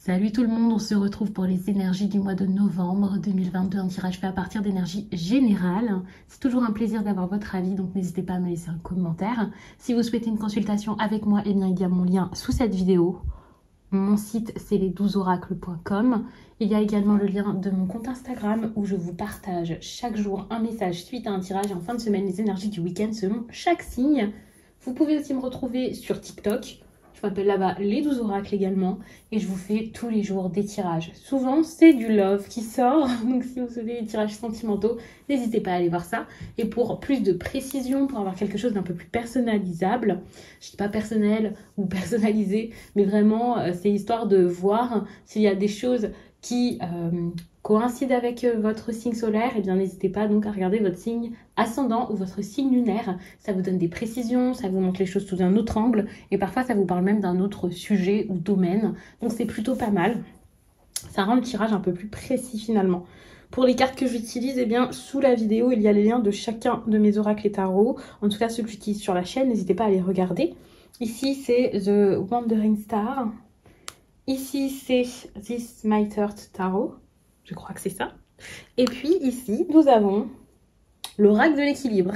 Salut tout le monde, on se retrouve pour les énergies du mois de novembre 2022, un tirage fait à partir d'énergie générale. C'est toujours un plaisir d'avoir votre avis, donc n'hésitez pas à me laisser un commentaire. Si vous souhaitez une consultation avec moi, eh bien il y a mon lien sous cette vidéo. Mon site c'est les12oracles.com. Il y a également le lien de mon compte Instagram où je vous partage chaque jour un message suite à un tirage et en fin de semaine les énergies du week-end selon chaque signe. Vous pouvez aussi me retrouver sur TikTok. Je m'appelle là-bas les 12 oracles également et je vous fais tous les jours des tirages. Souvent, c'est du love qui sort, donc si vous souhaitez des tirages sentimentaux, n'hésitez pas à aller voir ça. Et pour plus de précision, pour avoir quelque chose d'un peu plus personnalisable, je dis pas personnel ou personnalisé, mais vraiment, c'est histoire de voir s'il y a des choses qui coïncident avec votre signe solaire, et bien n'hésitez pas donc à regarder votre signe ascendant ou votre signe lunaire. Ça vous donne des précisions, ça vous montre les choses sous un autre angle et parfois ça vous parle même d'un autre sujet ou domaine. Donc c'est plutôt pas mal. Ça rend le tirage un peu plus précis finalement. Pour les cartes que j'utilise, eh bien, sous la vidéo, il y a les liens de chacun de mes oracles et tarots. En tout cas, ceux que j'utilise sur la chaîne, n'hésitez pas à les regarder. Ici, c'est The Wandering Star. Ici, c'est This My Third Tarot. Je crois que c'est ça. Et puis ici, nous avons l'oracle de l'équilibre.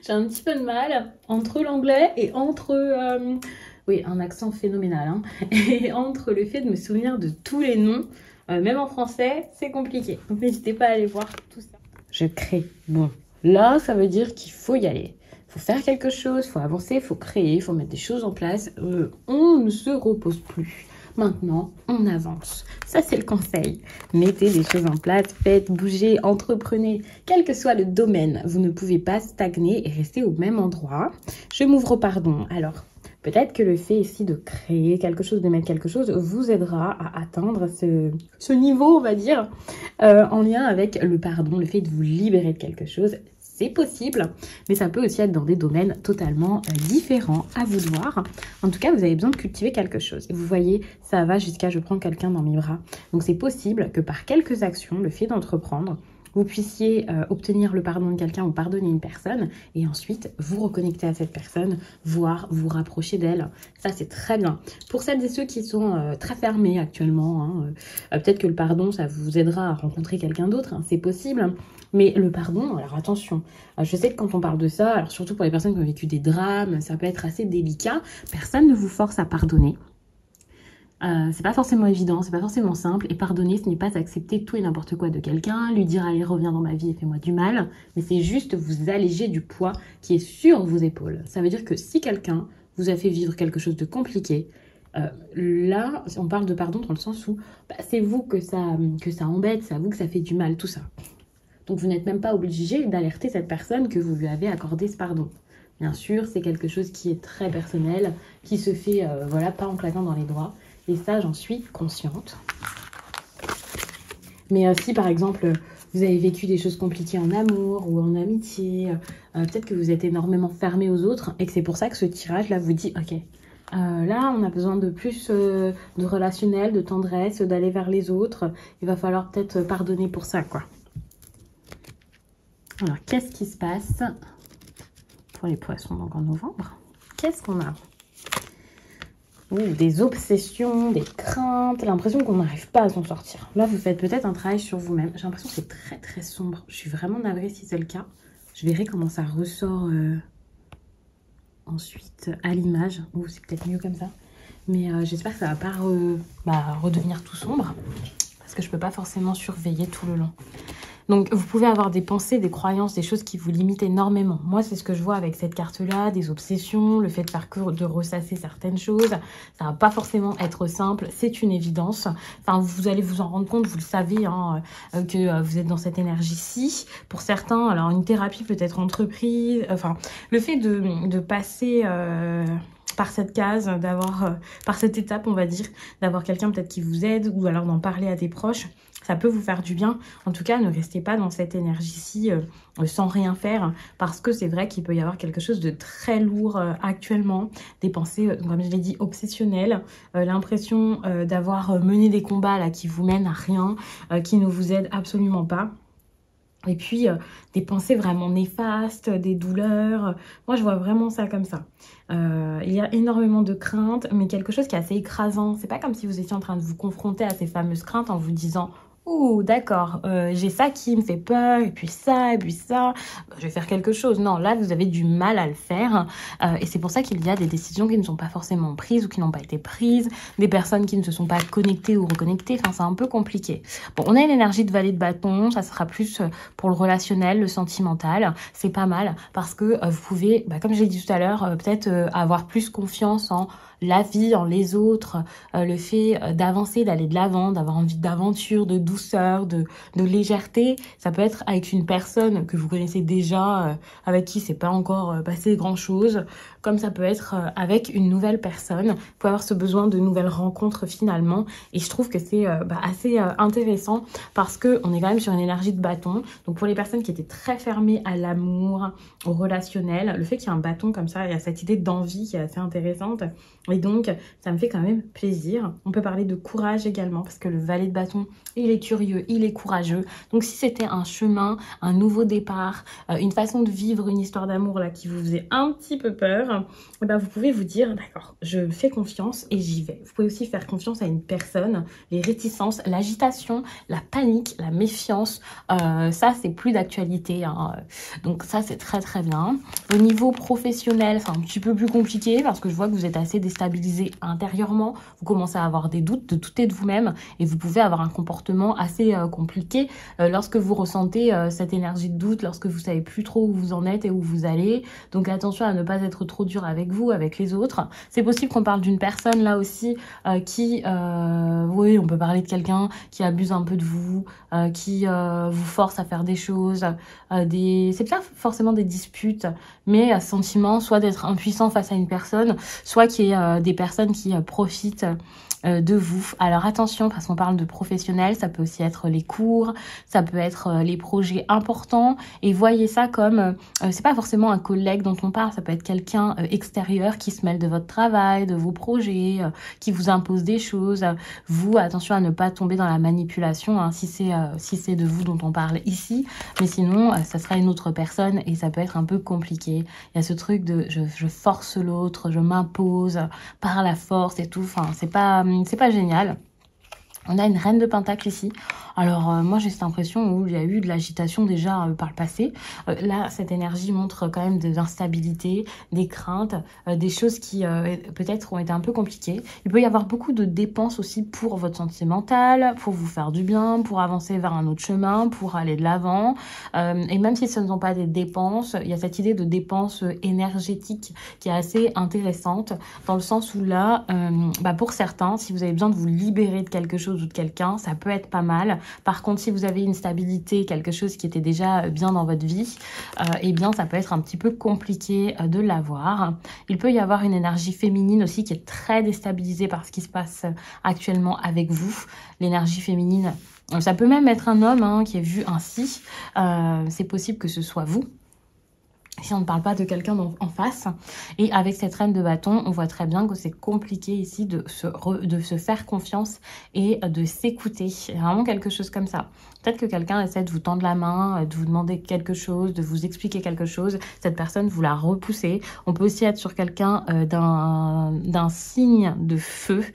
J'ai un petit peu de mal entre l'anglais et entre... oui, un accent phénoménal. Hein, et entre le fait de me souvenir de tous les noms, même en français, c'est compliqué. Donc n'hésitez pas à aller voir tout ça. Je crée. Bon, là, ça veut dire qu'il faut y aller. Il faut faire quelque chose, il faut avancer, il faut créer, il faut mettre des choses en place. On ne se repose plus. Maintenant, on avance. Ça, c'est le conseil. Mettez des choses en place, faites, bougez, entreprenez. Quel que soit le domaine, vous ne pouvez pas stagner et rester au même endroit. Je m'ouvre au pardon. Alors, peut-être que le fait ici de créer quelque chose, de mettre quelque chose, vous aidera à atteindre ce niveau, on va dire, en lien avec le pardon, le fait de vous libérer de quelque chose. C'est possible, mais ça peut aussi être dans des domaines totalement différents, à vous de voir. En tout cas, vous avez besoin de cultiver quelque chose. Et vous voyez, ça va jusqu'à je prends quelqu'un dans mes bras. Donc c'est possible que par quelques actions, le fait d'entreprendre, vous puissiez obtenir le pardon de quelqu'un ou pardonner une personne et ensuite vous reconnecter à cette personne, voire vous rapprocher d'elle. Ça, c'est très bien. Pour celles et ceux qui sont très fermés actuellement, hein, peut-être que le pardon, ça vous aidera à rencontrer quelqu'un d'autre, hein, c'est possible. Mais le pardon, alors attention, je sais que quand on parle de ça, alors surtout pour les personnes qui ont vécu des drames, ça peut être assez délicat. Personne ne vous force à pardonner. C'est pas forcément évident, c'est pas forcément simple. Et pardonner, ce n'est pas accepter tout et n'importe quoi de quelqu'un, lui dire allez reviens dans ma vie et fais-moi du mal. Mais c'est juste vous alléger du poids qui est sur vos épaules. Ça veut dire que si quelqu'un vous a fait vivre quelque chose de compliqué, là, on parle de pardon dans le sens où c'est vous que ça embête, c'est à vous que ça fait du mal, tout ça. Donc vous n'êtes même pas obligé d'alerter cette personne que vous lui avez accordé ce pardon. Bien sûr, c'est quelque chose qui est très personnel, qui se fait voilà, pas en claquant dans les doigts. Et ça, j'en suis consciente. Mais si par exemple, vous avez vécu des choses compliquées en amour ou en amitié, peut-être que vous êtes énormément fermé aux autres et que c'est pour ça que ce tirage-là vous dit, ok, là, on a besoin de plus de relationnel, de tendresse, d'aller vers les autres. Il va falloir peut-être pardonner pour ça, quoi. Alors, qu'est-ce qui se passe pour les poissons donc en novembre? Qu'est-ce qu'on a? Des obsessions, des craintes, l'impression qu'on n'arrive pas à s'en sortir. Là, vous faites peut-être un travail sur vous-même. J'ai l'impression que c'est très très sombre. Je suis vraiment navrée si c'est le cas. Je verrai comment ça ressort ensuite à l'image. Ou c'est peut-être mieux comme ça. Mais j'espère que ça ne va pas redevenir tout sombre. Parce que je ne peux pas forcément surveiller tout le long. Donc, vous pouvez avoir des pensées, des croyances, des choses qui vous limitent énormément. Moi, c'est ce que je vois avec cette carte-là, des obsessions, le fait de ressasser certaines choses. Ça va pas forcément être simple, c'est une évidence. Enfin, vous allez vous en rendre compte, vous le savez, hein, que vous êtes dans cette énergie-ci. Pour certains, alors une thérapie peut être entreprise. Enfin, le fait de passer... par cette case, par cette étape, on va dire, d'avoir quelqu'un peut-être qui vous aide ou alors d'en parler à des proches, ça peut vous faire du bien. En tout cas, ne restez pas dans cette énergie-ci sans rien faire parce que c'est vrai qu'il peut y avoir quelque chose de très lourd actuellement, des pensées, comme je l'ai dit, obsessionnelles, l'impression d'avoir mené des combats là qui vous mènent à rien, qui ne vous aident absolument pas. Et puis, des pensées vraiment néfastes, des douleurs. Moi, je vois vraiment ça comme ça. Il y a énormément de craintes, mais quelque chose qui est assez écrasant. C'est pas comme si vous étiez en train de vous confronter à ces fameuses craintes en vous disant ouh, d'accord, j'ai ça qui me fait peur, et puis ça, je vais faire quelque chose. Non, là, vous avez du mal à le faire. Et c'est pour ça qu'il y a des décisions qui ne sont pas forcément prises ou qui n'ont pas été prises, des personnes qui ne se sont pas connectées ou reconnectées. Enfin, c'est un peu compliqué. Bon, on a une énergie de valet de bâton, ça sera plus pour le relationnel, le sentimental. C'est pas mal parce que vous pouvez, comme j'ai dit tout à l'heure, peut-être avoir plus confiance en la vie, en les autres, le fait d'avancer, d'aller de l'avant, d'avoir envie d'aventure, de douceur, de légèreté. Ça peut être avec une personne que vous connaissez déjà, avec qui c'est pas encore passé grand-chose, comme ça peut être avec une nouvelle personne. Vous pouvez avoir ce besoin de nouvelles rencontres finalement. Et je trouve que c'est assez intéressant parce qu'on est quand même sur une énergie de bâton. Donc pour les personnes qui étaient très fermées à l'amour, au relationnel, le fait qu'il y ait un bâton comme ça, il y a cette idée d'envie qui est assez intéressante. Et donc, ça me fait quand même plaisir. On peut parler de courage également, parce que le valet de bâton, il est curieux, il est courageux. Donc, si c'était un chemin, un nouveau départ, une façon de vivre une histoire d'amour là qui vous faisait un petit peu peur, vous pouvez vous dire, d'accord, je fais confiance et j'y vais. Vous pouvez aussi faire confiance à une personne. Les réticences, l'agitation, la panique, la méfiance, ça, c'est plus d'actualité, hein. Donc, ça, c'est très, très bien. Au niveau professionnel, c'est un petit peu plus compliqué parce que je vois que vous êtes assez déstabilisé intérieurement. Vous commencez à avoir des doutes, de douter de vous-même et vous pouvez avoir un comportement assez compliqué lorsque vous ressentez cette énergie de doute, lorsque vous savez plus trop où vous en êtes et où vous allez. Donc attention à ne pas être trop dur avec vous, avec les autres. C'est possible qu'on parle d'une personne là aussi oui, on peut parler de quelqu'un qui abuse un peu de vous, qui vous force à faire des choses, c'est pas forcément des disputes, mais sentiment soit d'être impuissant face à une personne, soit qu'il y ait des personnes qui profitent de vous. Alors attention, parce qu'on parle de professionnels, ça peut aussi être les cours, ça peut être les projets importants, et voyez ça comme, c'est pas forcément un collègue dont on parle, ça peut être quelqu'un extérieur qui se mêle de votre travail, de vos projets, qui vous impose des choses. Vous, attention à ne pas tomber dans la manipulation, hein, si c'est de vous dont on parle ici, mais sinon, ça sera une autre personne et ça peut être un peu compliqué. Il y a ce truc de je force l'autre, je m'impose par la force et tout, enfin, c'est pas génial. On a une reine de pentacle ici. Alors, moi, j'ai cette impression où il y a eu de l'agitation déjà par le passé. Là, cette énergie montre quand même de l'instabilité, des craintes, des choses qui peut-être ont été un peu compliquées. Il peut y avoir beaucoup de dépenses aussi pour votre santé mentale, pour vous faire du bien, pour avancer vers un autre chemin, pour aller de l'avant. Et même si ce ne sont pas des dépenses, il y a cette idée de dépenses énergétiques qui est assez intéressante, dans le sens où là, pour certains, si vous avez besoin de vous libérer de quelque chose ou de quelqu'un, ça peut être pas mal. Par contre, si vous avez une stabilité, quelque chose qui était déjà bien dans votre vie, eh bien, ça peut être un petit peu compliqué de l'avoir. Il peut y avoir une énergie féminine aussi qui est très déstabilisée par ce qui se passe actuellement avec vous. L'énergie féminine, ça peut même être un homme qui est vu ainsi. C'est possible que ce soit vous, si on ne parle pas de quelqu'un en face. Et avec cette reine de bâton, on voit très bien que c'est compliqué ici de se faire confiance et de s'écouter. C'est vraiment quelque chose comme ça. Peut-être que quelqu'un essaie de vous tendre la main, de vous demander quelque chose, de vous expliquer quelque chose. Cette personne, vous la repoussez. On peut aussi être sur quelqu'un d'un signe de feu,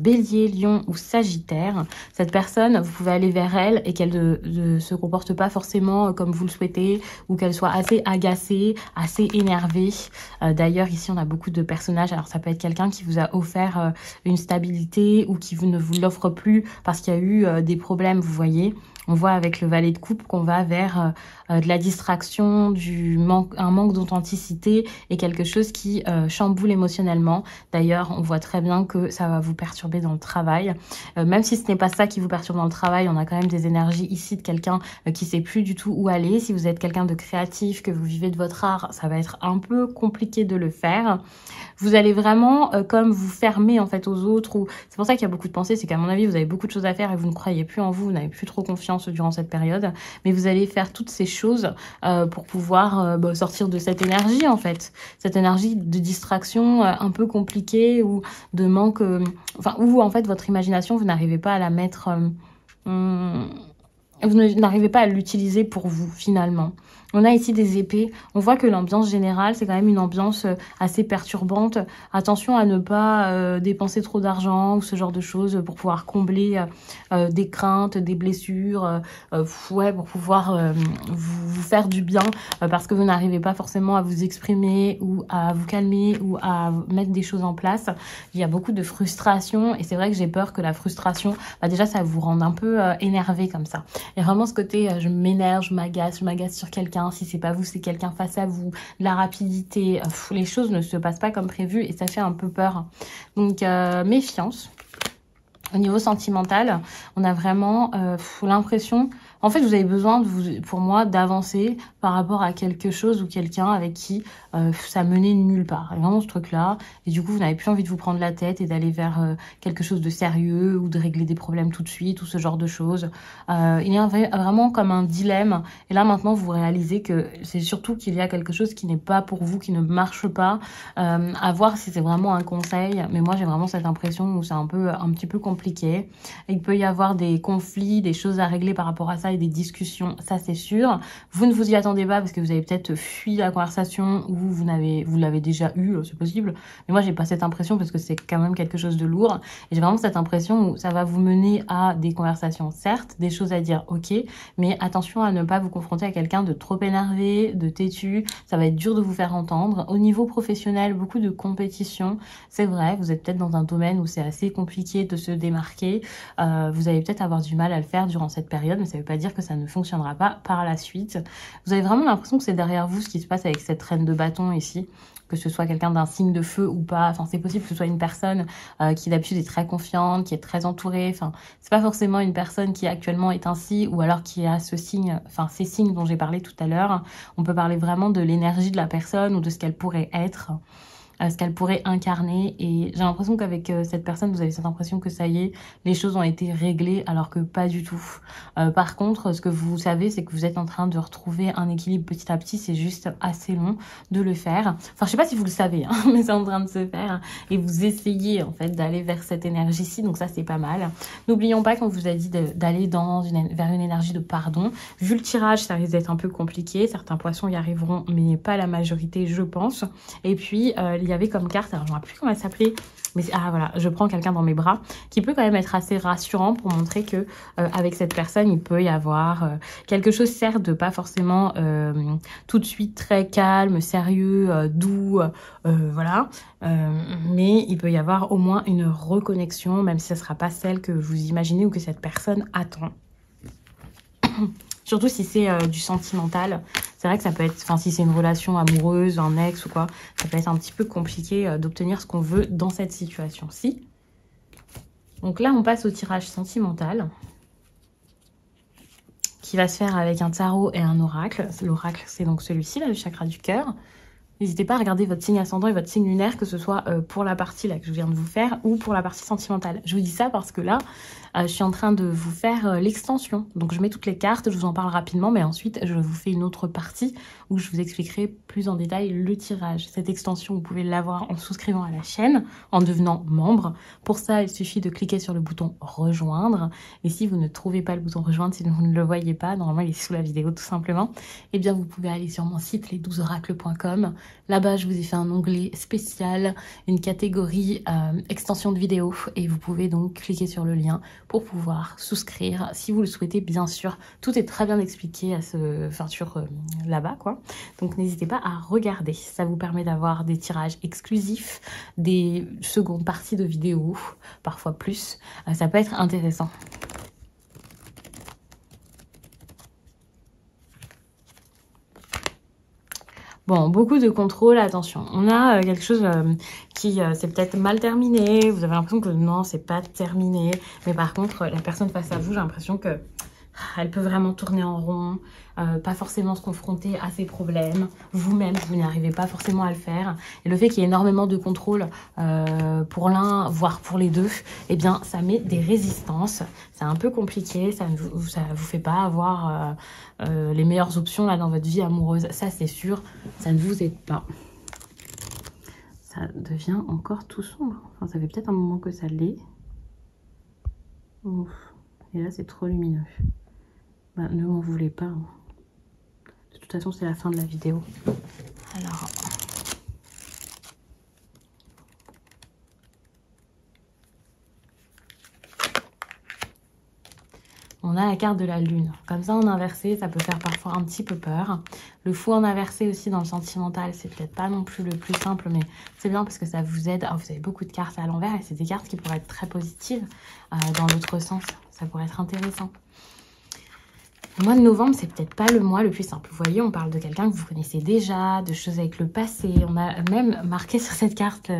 Bélier, Lion ou Sagittaire. Cette personne, vous pouvez aller vers elle et qu'elle ne se comporte pas forcément comme vous le souhaitez ou qu'elle soit assez agacée, assez énervée. D'ailleurs, ici, on a beaucoup de personnages. Alors, ça peut être quelqu'un qui vous a offert une stabilité ou qui ne vous l'offre plus parce qu'il y a eu des problèmes, vous voyez. On voit avec le valet de coupe qu'on va vers de la distraction, un manque d'authenticité et quelque chose qui chamboule émotionnellement. D'ailleurs, on voit très bien que ça va vous perturber dans le travail. Même si ce n'est pas ça qui vous perturbe dans le travail, on a quand même des énergies ici de quelqu'un qui ne sait plus du tout où aller. Si vous êtes quelqu'un de créatif, que vous vivez de votre art, ça va être un peu compliqué de le faire. Vous allez vraiment comme vous fermer en fait aux autres. C'est pour ça qu'il y a beaucoup de pensées, c'est qu'à mon avis, vous avez beaucoup de choses à faire et vous ne croyez plus en vous, vous n'avez plus trop confiance durant cette période. Mais vous allez faire toutes ces choses pour pouvoir sortir de cette énergie en fait. Cette énergie de distraction un peu compliquée ou de manque... où en fait votre imagination, vous n'arrivez pas à la mettre... vous n'arrivez pas à l'utiliser pour vous finalement. On a ici des épées. On voit que l'ambiance générale, c'est quand même une ambiance assez perturbante. Attention à ne pas dépenser trop d'argent ou ce genre de choses pour pouvoir combler des craintes, des blessures, ouais, pour pouvoir vous faire du bien parce que vous n'arrivez pas forcément à vous exprimer ou à vous calmer ou à mettre des choses en place. Il y a beaucoup de frustration et c'est vrai que j'ai peur que la frustration, déjà ça vous rende un peu énervé comme ça. Il y a vraiment ce côté je m'énerve, je m'agace sur quelqu'un. Si c'est pas vous, c'est quelqu'un face à vous. De la rapidité, les choses ne se passent pas comme prévu et ça fait un peu peur. Donc méfiance. Au niveau sentimental, on a vraiment l'impression... En fait, vous avez besoin, pour moi, d'avancer par rapport à quelque chose ou quelqu'un avec qui ça menait nulle part. Il y a vraiment ce truc-là. Et du coup, vous n'avez plus envie de vous prendre la tête et d'aller vers quelque chose de sérieux ou de régler des problèmes tout de suite ou ce genre de choses. Il y a vraiment comme un dilemme. Et là, maintenant, vous réalisez que c'est surtout qu'il y a quelque chose qui n'est pas pour vous, qui ne marche pas. À voir si c'est vraiment un conseil. Mais moi, j'ai vraiment cette impression où c'est un petit peu compliqué. Il peut y avoir des conflits, des choses à régler par rapport à ça et des discussions, ça c'est sûr. Vous ne vous y attendez pas parce que vous avez peut-être fui la conversation ou vous l'avez déjà eu, c'est possible. Mais moi, j'ai pas cette impression parce que c'est quand même quelque chose de lourd. Et j'ai vraiment cette impression où ça va vous mener à des conversations, certes, des choses à dire, ok, mais attention à ne pas vous confronter à quelqu'un de trop énervé, de têtu. Ça va être dur de vous faire entendre. Au niveau professionnel, beaucoup de compétition. C'est vrai, vous êtes peut-être dans un domaine où c'est assez compliqué de se démarquer. Vous allez peut-être avoir du mal à le faire durant cette période, mais ça ne veut pas dire que ça ne fonctionnera pas par la suite. Vous avez vraiment l'impression que c'est derrière vous ce qui se passe avec cette reine de bâton ici, que ce soit quelqu'un d'un signe de feu ou pas. Enfin, c'est possible que ce soit une personne qui d'habitude est très confiante, qui est très entourée. Enfin, c'est pas forcément une personne qui actuellement est ainsi ou alors qui a ce signe, enfin ces signes dont j'ai parlé tout à l'heure. On peut parler vraiment de l'énergie de la personne ou de ce qu'elle pourrait être. Ce qu'elle pourrait incarner. Et j'ai l'impression qu'avec cette personne, vous avez cette impression que ça y est, les choses ont été réglées, alors que pas du tout. Par contre, ce que vous savez, c'est que vous êtes en train de retrouver un équilibre petit à petit. C'est juste assez long de le faire. Enfin, je sais pas si vous le savez, hein, mais c'est en train de se faire. Et vous essayez, en fait, d'aller vers cette énergie-ci. Donc ça, c'est pas mal. N'oublions pas qu'on vous a dit d'aller vers une énergie de pardon. Vu le tirage, ça risque d'être un peu compliqué. Certains poissons y arriveront, mais pas la majorité, je pense. Et puis, il y avait comme carte, alors je ne me rappelle plus comment elle s'appelait, mais voilà, je prends quelqu'un dans mes bras, qui peut quand même être assez rassurant pour montrer que avec cette personne, il peut y avoir quelque chose, certes, de pas forcément tout de suite très calme, sérieux, doux, voilà, mais il peut y avoir au moins une reconnexion, même si ça ne sera pas celle que vous imaginez ou que cette personne attend. Surtout si c'est du sentimental. C'est vrai que ça peut être, enfin si c'est une relation amoureuse, un ex ou quoi, ça peut être un petit peu compliqué d'obtenir ce qu'on veut dans cette situation-ci. Donc là, on passe au tirage sentimental qui va se faire avec un tarot et un oracle. L'oracle, c'est donc celui-ci, là, le chakra du cœur. N'hésitez pas à regarder votre signe ascendant et votre signe lunaire, que ce soit pour la partie là que je viens de vous faire ou pour la partie sentimentale. Je vous dis ça parce que là, je suis en train de vous faire l'extension. Donc je mets toutes les cartes, je vous en parle rapidement, mais ensuite je vous fais une autre partie où je vous expliquerai plus en détail le tirage. Cette extension, vous pouvez l'avoir en souscrivant à la chaîne, en devenant membre. Pour ça, il suffit de cliquer sur le bouton rejoindre. Et si vous ne trouvez pas le bouton rejoindre, si vous ne le voyez pas, normalement il est sous la vidéo tout simplement, eh bien vous pouvez aller sur mon site les12oracles.com. Là-bas, je vous ai fait un onglet spécial, une catégorie extension de vidéo et vous pouvez donc cliquer sur le lien pour pouvoir souscrire si vous le souhaitez, bien sûr. Tout est très bien expliqué là-bas, quoi. Donc n'hésitez pas à regarder. Ça vous permet d'avoir des tirages exclusifs, des secondes parties de vidéos, parfois plus. Ça peut être intéressant. Bon, beaucoup de contrôle, attention. On a quelque chose qui c'est peut-être mal terminé. Vous avez l'impression que non, c'est pas terminé. Mais par contre, la personne face à vous, j'ai l'impression que elle peut vraiment tourner en rond, pas forcément se confronter à ses problèmes. Vous-même, vous n'arrivez pas forcément à le faire. Et le fait qu'il y ait énormément de contrôle pour l'un, voire pour les deux, eh bien, ça met des résistances. C'est un peu compliqué, ça vous fait pas avoir les meilleures options là dans votre vie amoureuse. Ça, c'est sûr, ça ne vous aide pas. Ça devient encore tout sombre. Enfin, ça fait peut-être un moment que ça l'est. Ouf. Et là, c'est trop lumineux. Bah, ne m'en voulez pas. Hein. De toute façon, c'est la fin de la vidéo. Alors... On a la carte de la lune. Comme ça, en inversé, ça peut faire parfois un petit peu peur. Le fou en inversé aussi dans le sentimental, c'est peut-être pas non plus le plus simple, mais c'est bien parce que ça vous aide. Oh, vous avez beaucoup de cartes à l'envers et c'est des cartes qui pourraient être très positives dans l'autre sens. Ça pourrait être intéressant. Le mois de novembre, c'est peut-être pas le mois le plus simple. Vous voyez, on parle de quelqu'un que vous connaissez déjà, de choses avec le passé. On a même marqué sur cette carte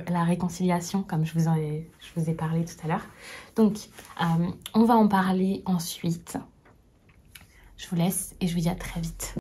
la réconciliation, comme je vous ai parlé tout à l'heure. Donc, on va en parler ensuite. Je vous laisse et je vous dis à très vite.